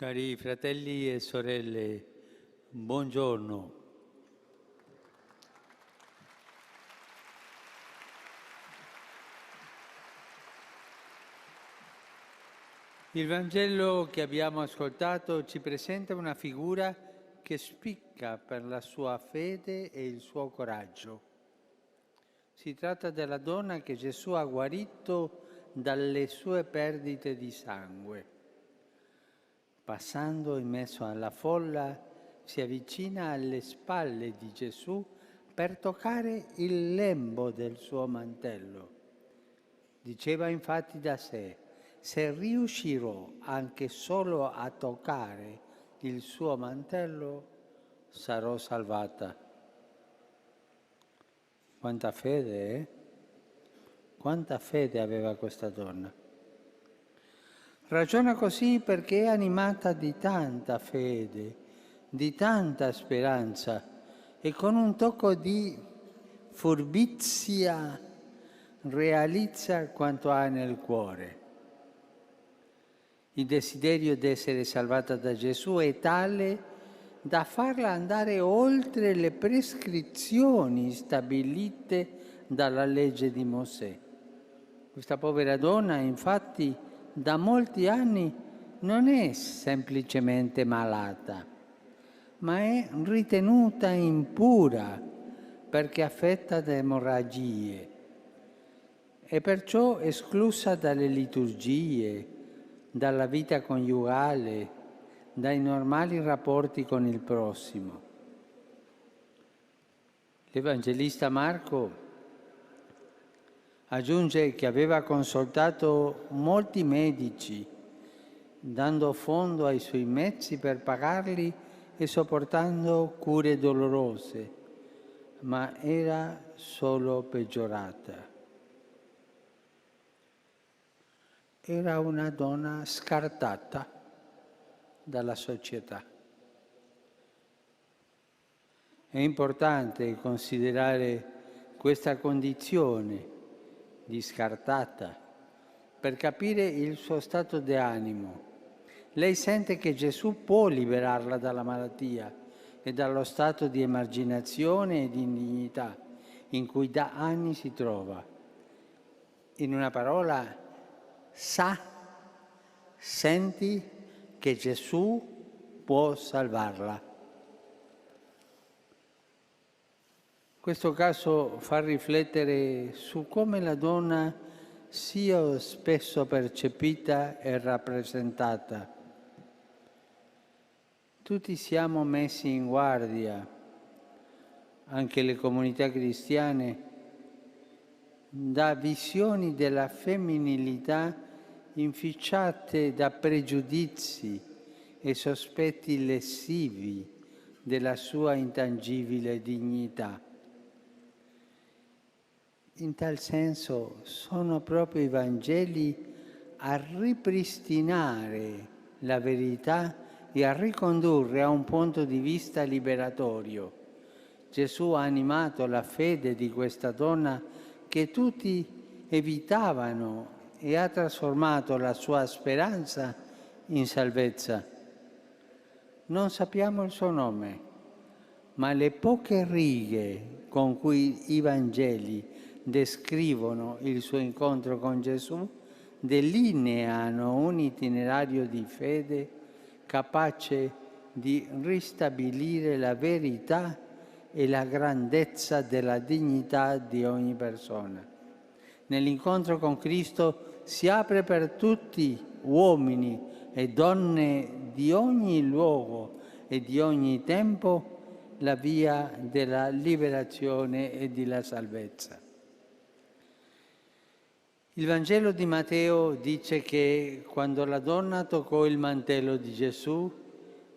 Cari fratelli e sorelle, buongiorno. Il Vangelo che abbiamo ascoltato ci presenta una figura che spicca per la sua fede e il suo coraggio. Si tratta della donna che Gesù ha guarito dalle sue perdite di sangue. Passando in mezzo alla folla, si avvicina alle spalle di Gesù per toccare il lembo del suo mantello. Diceva infatti da sé: se riuscirò anche solo a toccare il suo mantello, sarò salvata. Quanta fede, eh? Quanta fede aveva questa donna. Ragiona così perché è animata di tanta fede, di tanta speranza e con un tocco di furbizia realizza quanto ha nel cuore. Il desiderio di essere salvata da Gesù è tale da farla andare oltre le prescrizioni stabilite dalla legge di Mosè. Questa povera donna, infatti, da molti anni non è semplicemente malata, ma è ritenuta impura perché affetta da emorragie e perciò esclusa dalle liturgie, dalla vita coniugale, dai normali rapporti con il prossimo. L'Evangelista Marco aggiunge che aveva consultato molti medici, dando fondo ai suoi mezzi per pagarli e sopportando cure dolorose, ma era solo peggiorata. Era una donna scartata dalla società. È importante considerare questa condizione di scartata per capire il suo stato di animo. Lei sente che Gesù può liberarla dalla malattia e dallo stato di emarginazione e di indignità in cui da anni si trova. In una parola, senti che Gesù può salvarla. Questo caso fa riflettere su come la donna sia spesso percepita e rappresentata. Tutti siamo messi in guardia, anche le comunità cristiane, da visioni della femminilità inficiate da pregiudizi e sospetti lesivi della sua intangibile dignità. In tal senso sono proprio i Vangeli a ripristinare la verità e a ricondurre a un punto di vista liberatorio. Gesù ha animato la fede di questa donna che tutti evitavano e ha trasformato la sua speranza in salvezza. Non sappiamo il suo nome, ma le poche righe con cui i Vangeli descrivono il suo incontro con Gesù delineano un itinerario di fede capace di ristabilire la verità e la grandezza della dignità di ogni persona. Nell'incontro con Cristo si apre per tutti, uomini e donne di ogni luogo e di ogni tempo, la via della liberazione e della salvezza. Il Vangelo di Matteo dice che quando la donna toccò il mantello di Gesù,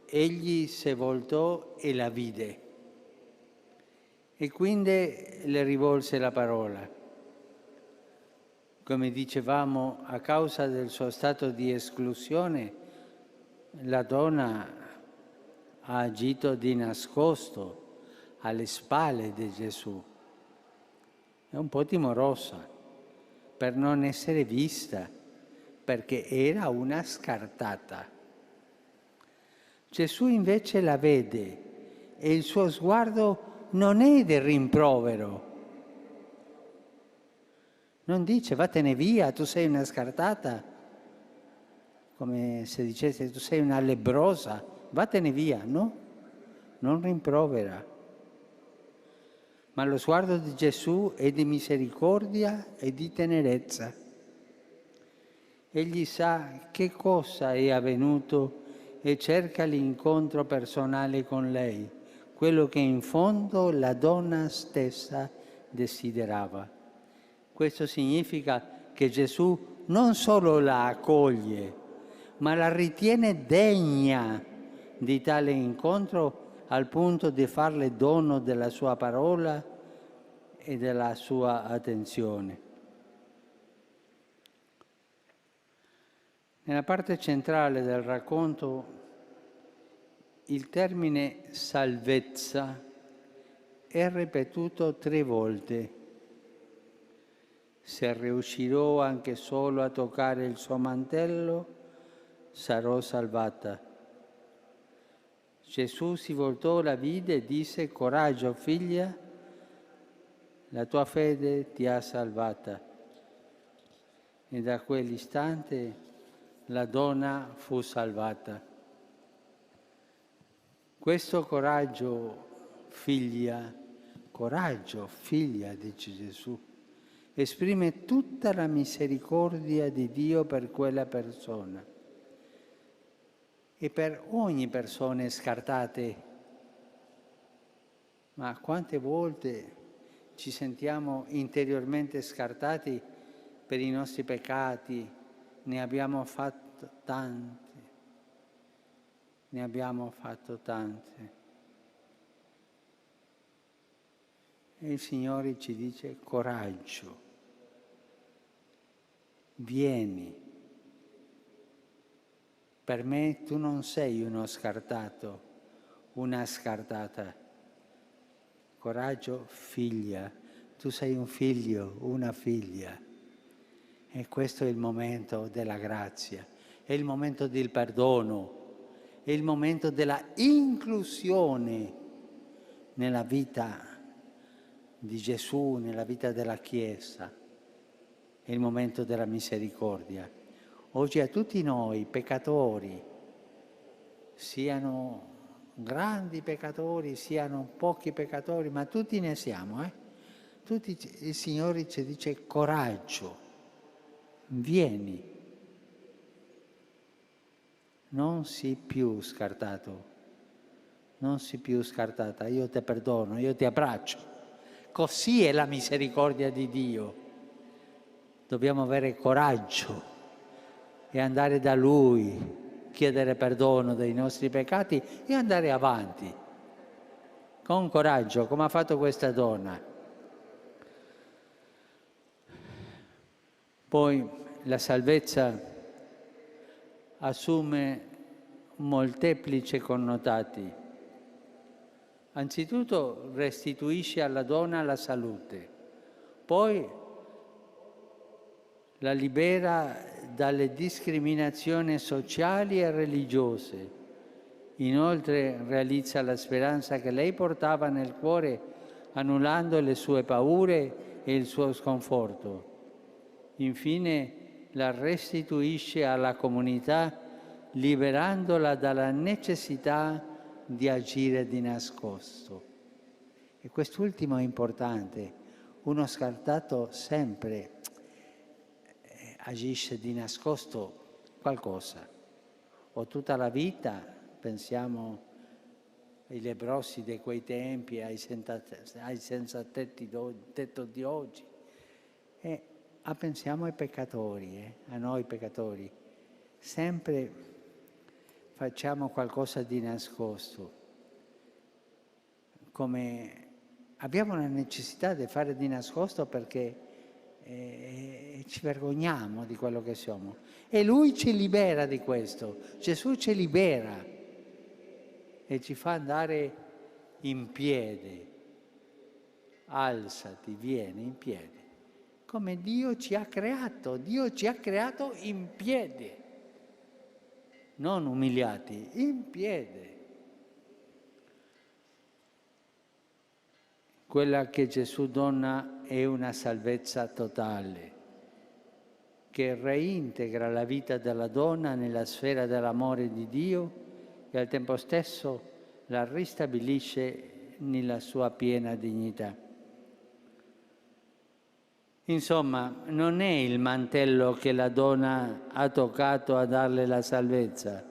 egli si voltò e la vide e quindi le rivolse la parola. Come dicevamo, a causa del suo stato di esclusione, la donna ha agito di nascosto alle spalle di Gesù. È un po' timorosa per non essere vista, perché era una scartata. Gesù invece la vede e il suo sguardo non è del rimprovero. Non dice vattene via, tu sei una scartata, come se dicesse tu sei una lebbrosa, vattene via, no? Non rimprovera. Ma lo sguardo di Gesù è di misericordia e di tenerezza. Egli sa che cosa è avvenuto e cerca l'incontro personale con lei, quello che in fondo la donna stessa desiderava. Questo significa che Gesù non solo la accoglie, ma la ritiene degna di tale incontro al punto di farle dono della sua parola e della sua attenzione. Nella parte centrale del racconto il termine salvezza è ripetuto 3 volte. Se riuscirò anche solo a toccare il suo mantello, sarò salvata. Gesù si voltò, la vide e disse: coraggio, figlia, la tua fede ti ha salvata. E da quell'istante la donna fu salvata. Questo coraggio, figlia, dice Gesù, esprime tutta la misericordia di Dio per quella persona e per ogni persona scartate. Ma quante volte ci sentiamo interiormente scartati per i nostri peccati? Ne abbiamo fatto tanti. Ne abbiamo fatto tante. E il Signore ci dice: coraggio, vieni. Per me tu non sei uno scartato, una scartata. Coraggio, figlia, tu sei un figlio, una figlia. E questo è il momento della grazia, è il momento del perdono, è il momento della inclusione nella vita di Gesù, nella vita della Chiesa, è il momento della misericordia. Oggi a tutti noi peccatori, siano grandi peccatori, siano pochi peccatori, ma tutti ne siamo, Tutti, il Signore ci dice: coraggio, vieni. Non sii più scartato, non sii più scartata, io ti perdono, io ti abbraccio. Così è la misericordia di Dio. Dobbiamo avere coraggio e andare da Lui, chiedere perdono dei nostri peccati e andare avanti, con coraggio, come ha fatto questa donna. Poi la salvezza assume molteplici connotati. Anzitutto restituisce alla donna la salute, poi la libera dalle discriminazioni sociali e religiose. Inoltre realizza la speranza che lei portava nel cuore, annullando le sue paure e il suo sconforto. Infine la restituisce alla comunità, liberandola dalla necessità di agire di nascosto. E quest'ultimo è importante. Uno scartato sempre agisce di nascosto qualcosa, o tutta la vita, pensiamo ai lebbrosi di quei tempi, ai senza tetto di oggi, e pensiamo ai peccatori, a noi peccatori, sempre facciamo qualcosa di nascosto, come abbiamo la necessità di fare di nascosto perché ci vergogniamo di quello che siamo. E Lui ci libera di questo, Gesù ci libera e ci fa andare in piedi. Alzati, vieni in piedi. Come Dio ci ha creato in piedi. non umiliati, in piedi. Quella che Gesù dona è una salvezza totale, che reintegra la vita della donna nella sfera dell'amore di Dio e al tempo stesso la ristabilisce nella sua piena dignità. Insomma, non è il mantello che la donna ha toccato a darle la salvezza,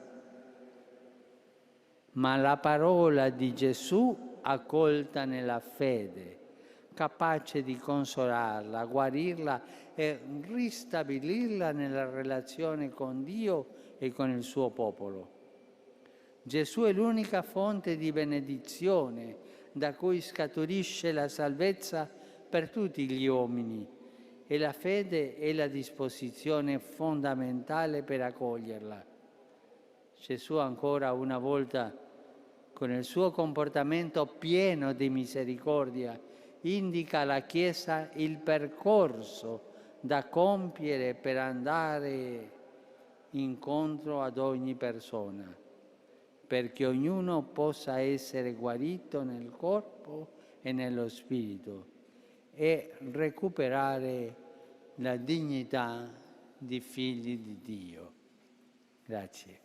ma la parola di Gesù accolta nella fede, capace di consolarla, guarirla e ristabilirla nella relazione con Dio e con il suo popolo. Gesù è l'unica fonte di benedizione da cui scaturisce la salvezza per tutti gli uomini e la fede è la disposizione fondamentale per accoglierla. Gesù ancora una volta, con il suo comportamento pieno di misericordia, indica alla Chiesa il percorso da compiere per andare incontro ad ogni persona, perché ognuno possa essere guarito nel corpo e nello spirito e recuperare la dignità di figli di Dio. Grazie.